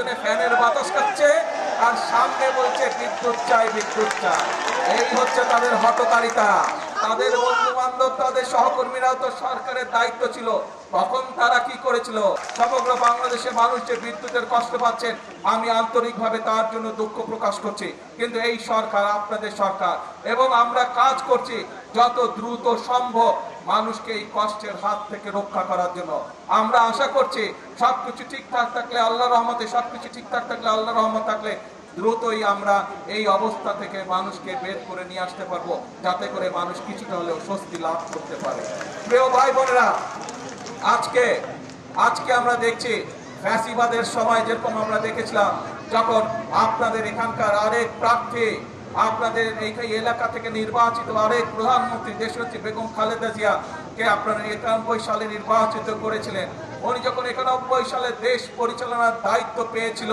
পিছনে ফ্যানের বাতাস খাচ্ছে আর সামনে বলছে বিদ্যুৎ চাই বিদ্যুৎ চাই। এই হচ্ছে তাদের হঠকারিতা। তাদের বন্ধু বান্ধব তাদের সহকর্মীরাও তো সরকারের দায়িত্ব ছিল, তখন তারা কি করেছিল? সমগ্র বাংলাদেশে মানুষ যে বিদ্যুতের কষ্ট পাচ্ছেন, আমি আন্তরিকভাবে তার জন্য দুঃখ প্রকাশ করছি। কিন্তু এই সরকার আপনাদের সরকার, এবং আমরা কাজ করছি যত দ্রুত সম্ভব মানুষকে এই কষ্টের হাত থেকে রক্ষা করার জন্য। আমরা আশা করছি সবকিছু ঠিকঠাক থাকলে আল্লাহর রহমতে, সবকিছু ঠিকঠাক থাকলে আল্লাহর রহমত থাকলে দ্রুতই আমরা এই অবস্থা থেকে মানুষকে বের করে নিয়ে আসতে পারবো, যাতে করে মানুষ কিছুটা হলেও স্বস্তি লাভ করতে পারে। প্রিয় ভাই বোনেরা, আজকে আমরা দেখছি ফ্যাসিবাদের সময় যেরকম আমরা দেখেছিলাম, যখন আপনাদের এখানকার আরেক প্রার্থী, আপনাদের এই এলাকা থেকে নির্বাচিত আরেক প্রধানমন্ত্রী দেশনেত্রী বেগম খালেদা জিয়া কে আপনারা 91 সালে নির্বাচিত করেছিলেন। উনি যখন 91 সালে দেশ পরিচালনার দায়িত্ব পেয়েছিল,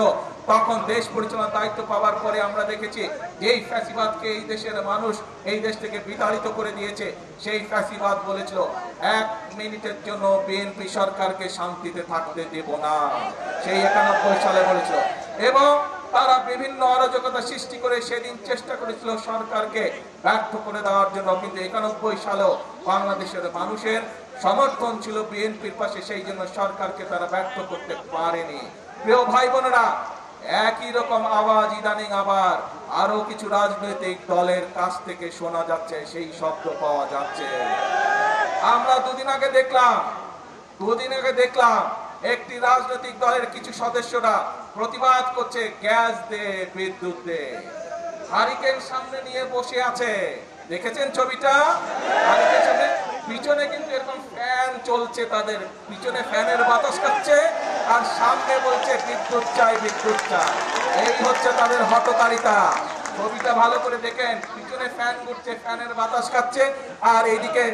তখন দেশ পরিচালনার দায়িত্ব পাওয়ার পরে আমরা দেখেছি যেই ফ্যাসিবাদকে এই দেশের মানুষ এই দেশ থেকে বিতাড়িত করে দিয়েছে, সেই ফ্যাসিবাদ বলেছিল 1 মিনিটের জন্য বিএনপি সরকারকে শান্তিতে থাকতে দেব না, সেই 91 সালে বলেছিল। এবং তারা বিভিন্ন অরাজকতা সৃষ্টি করে সেদিন চেষ্টা করেছিল সরকারকে ব্যর্থ করে দেওয়ার জন্য, কিন্তু 91 সালেও বাংলাদেশের মানুষের সমর্থন ছিল বিএনপির পাশে, সেই জন্য সরকারকে তারা ব্যর্থ করতে পারেনি। প্রিয় ভাই বোনেরা, একই রকম আওয়াজ ইদানিং আবার আরো কিছু রাজনৈতিক দলের কাছ থেকে শোনা যাচ্ছে, সেই শব্দ পাওয়া যাচ্ছে। আমরা দুদিন আগে দেখলাম একটি রাজনৈতিক দলের কিছু সদস্যরা প্রতিবাদ করছে, গ্যাস দে বিদ্যুৎ দে। হারিকেন সামনে নিয়ে বসে আছে, দেখেছেন ছবিটা? হারিকেন সামনে, পিছনে কিন্তু এরকম ফ্যান চলছে, তাদের পিছনে ফ্যানের বাতাস খাচ্ছে আর সামনে বলছে বিদ্যুৎ চাই বিদ্যুৎ চাই। এই হচ্ছে তাদের হঠকারিতা। ছবিটা ভালো করে দেখেন, পিছনে ফ্যান ঘুরছে, ফ্যানের বাতাস খাচ্ছে, আর এইদিকে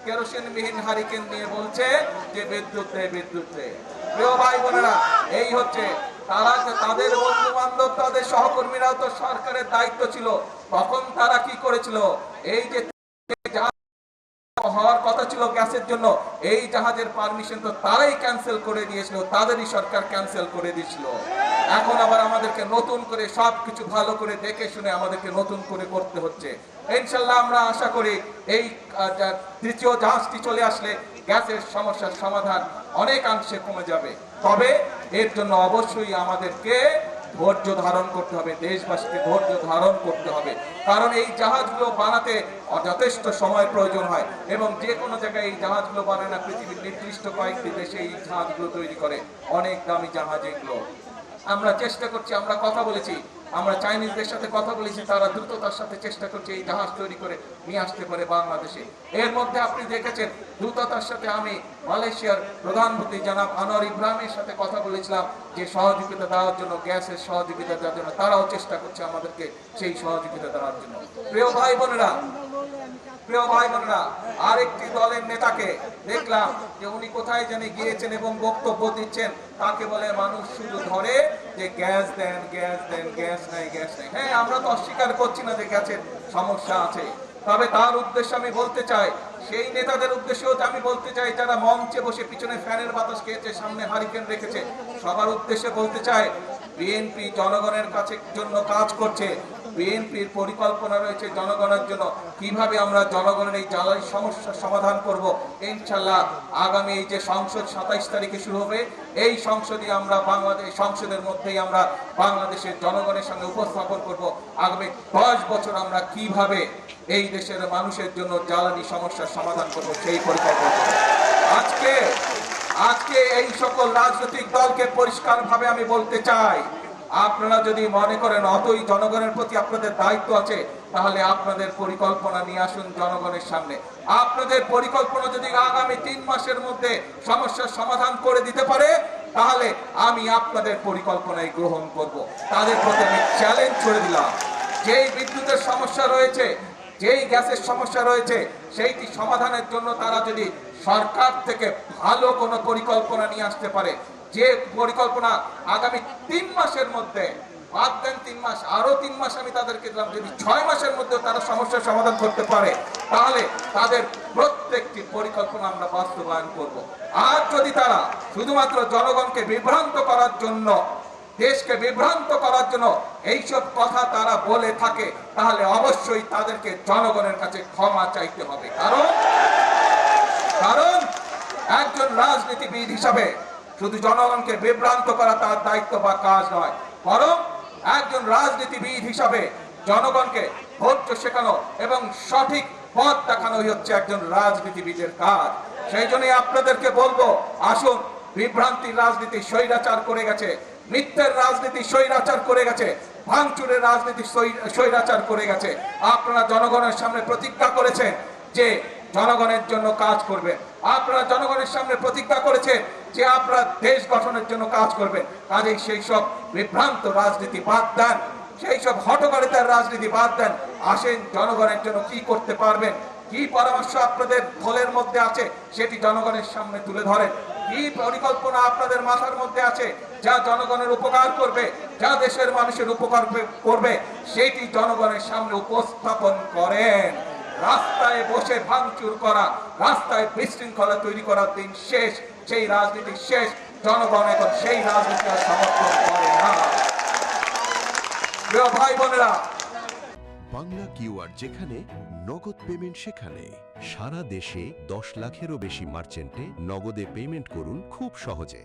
কেরোসিনবিহীন হারিকেন নিয়ে বলছে যে বিদ্যুৎ দে বিদ্যুৎ দে। প্রিয় ভাই বোনেরা, এই হচ্ছে তারা, তাদের বন্ধু বান্ধব তাদের সহকর্মীরাও তো সরকারের দায়িত্ব ছিল, তখন তারা কি করেছিল? এই যে হওয়ার কথা ছিল গ্যাসের জন্য, এই জাহাজের পারমিশন তো তারাই ক্যান্সেল করে দিয়েছিল, তাদেরই সরকার ক্যান্সেল করে দিয়েছিল। এখন আবার আমাদেরকে নতুন করে সবকিছু ভালো করে দেখে শুনে আমাদেরকে নতুন করে করতে হচ্ছে। ইনশাআল্লাহ আমরা আশা করি এই দ্বিতীয় জাহাজটি চলে আসলে গ্যাসের সমস্যার সমাধান অনেকাংশে কমে যাবে। তবে এর জন্য অবশ্যই আমাদেরকে ধৈর্য ধারণ করতে হবে, দেশবাসীকে ধৈর্য ধারণ করতে হবে, কারণ এই জাহাজগুলো বানাতে যথেষ্ট সময় প্রয়োজন হয়, এবং যে কোনো জায়গায় এই জাহাজগুলো বানায় না, পৃথিবীর নির্দিষ্ট কয়েকটি দেশে এই জাহাজগুলো তৈরি করে, অনেক দামি জাহাজ এগুলো। আমরা চেষ্টা করছি, আমরা কথা বলেছি, আমরা চাইনিজদের সাথে কথা বলেছি, তারা দ্রুততার সাথে চেষ্টা করছে এই জাহাজ তৈরি করে নিয়ে আসতে পারে বাংলাদেশে। এর মধ্যে আপনি দেখেছেন দ্রুততার সাথে আমি মালয়েশিয়ার প্রধানমন্ত্রী জনাব আনোয়ার ইব্রাহিমের সাথে কথা বলেছিলাম যে সহযোগিতা দেওয়ার জন্য, গ্যাসের সহযোগিতা দেওয়ার জন্য, তারাও চেষ্টা করছে আমাদেরকে সেই সহযোগিতা দেওয়ার জন্য। প্রিয় ভাই বোনেরা, আরেকটি দলের নেতাকে দেখলাম যে উনি কোথায় জানি গিয়েছেন এবং বক্তব্য দিচ্ছেন, তাকে বলে মানুষ শুধু ধরে যে গ্যাস দেন গ্যাস দেন, গ্যাস নাই গ্যাস নাই। হ্যাঁ, আমরা তো অস্বীকার করছি না যে গ্যাসের সমস্যা আছে, তবে তার উদ্দেশ্যে আমি বলতে চাই, সেই নেতাদের উদ্দেশ্যেও আমি বলতে চাই যারা মঞ্চে বসে পিছনে ফ্যানের বাতাস খেয়েছে, সামনে হারিকেন রেখেছে, সবার উদ্দেশ্যে বলতে চাই, বিএনপি জনগণের কাছে জন্য কাজ করছে, বিএনপির পরিকল্পনা রয়েছে জনগণের জন্য, কিভাবে আমরা জনগণের এই জ্বালানি সমস্যার সমাধান করব। ইনশাআল্লাহ আগামী এই যে সংসদ 27 তারিখে শুরু হবে, এই সংসদে আমরা সংসদের মধ্যেই আমরা বাংলাদেশের জনগণের সঙ্গে উপস্থাপন করব আগামী 10 বছর আমরা কিভাবে এই দেশের মানুষের জন্য জ্বালানি সমস্যার সমাধান করব, সেই পরিকল্পনা। আজকে এই সকল রাজনৈতিক দলকে পরিষ্কারভাবে আমি বলতে চাই, আপনারা যদি মনে করেন অতই জনগণের প্রতি আপনাদের দায়িত্ব আছে, তাহলে আপনাদের পরিকল্পনা নিয়ে আসুন জনগণের সামনে। আপনাদের পরিকল্পনা যদি আগামী 3 মাসের মধ্যে সমস্যার সমাধান করে দিতে পারে, তাহলে আমি আপনাদের পরিকল্পনায় গ্রহণ করব। তাদের প্রতি আমি চ্যালেঞ্জ ছুড়ে দিলাম, যেই বিদ্যুতের সমস্যা রয়েছে, যেই গ্যাসের সমস্যা রয়েছে, সেইটি সমাধানের জন্য তারা যদি সরকার থেকে ভালো কোনো পরিকল্পনা নিয়ে আসতে পারে, যে পরিকল্পনা আগামী 3 মাসের মধ্যে, বাদ দেন 3 মাস, আরো 3 মাস আমি তাদেরকে দিলাম, যদি 6 মাসের মধ্যে তারা সমস্যার সমাধান করতে পারে, তাহলে তাদের প্রত্যেকটি পরিকল্পনা আমরা বাস্তবায়ন করব। আর যদি তারা শুধুমাত্র জনগণকে বিভ্রান্ত করার জন্য দেশকে বিভ্রান্ত করার জন্য এইসব কথা তারা বলে থাকে, তাহলে অবশ্যই তাদেরকে জনগণের কাছে ক্ষমা চাইতে হবে। কারণ একজন রাজনীতিবিদ হিসাবে শুধু জনগণকে বিভ্রান্ত করা তার দায়িত্ব বা কাজ নয়, বরং একজন রাজনীতিবিদ হিসাবে জনগণকে ধৈর্য শেখানো এবং সঠিক পথ দেখানোই হচ্ছে একজন রাজনীতিবিদের কাজ। সেই জন্যই আপনাদেরকে বলবো, আসুন, বিভ্রান্তির রাজনীতি স্বৈরাচার করে গেছে, মিথ্যের রাজনীতি স্বৈরাচার করে গেছে, ভাঙচুরের রাজনীতি স্বৈরাচার করে গেছে। আপনারা জনগণের সামনে প্রতিজ্ঞা করেছেন যে জনগণের জন্য কাজ করবেন। আপনারা জনগণের সামনে প্রতিজ্ঞা করেছেন যে আপনারা দেশ গঠনের জন্য কাজ করবেন। কাজেই সেই সব বিভ্রান্ত রাজনীতি বাদ দেন, সেই সব হঠকারিতার রাজনীতি বাদ দেন। আসেন, জনগণের জন্য কি করতে পারবেন, কি পরামর্শ আপনাদের দলের মধ্যে আছে সেটি জনগণের সামনে তুলে ধরেন। কি পরিকল্পনা আপনাদের মাথার মধ্যে আছে যা জনগণের উপকার করবে, যা দেশের মানুষের উপকার করবে, সেটি জনগণের সামনে উপস্থাপন করেন। রাস্তায় বসে ভাঙচুর করা, রাস্তায় বিশৃঙ্খলা তৈরি করার দিন শেষ, সেই রাজনীতি শেষ। জনগণ এখন সেই রাজনীতি সমর্থন করে না। প্রিয় ভাই বোনেরা, বাংলা কিউআর যেখানে নগদ পেমেন্ট সেখানে সারা দেশে 10 লাখেরও বেশি মার্চেন্টে নগদে পেমেন্ট করুন খুব সহজে।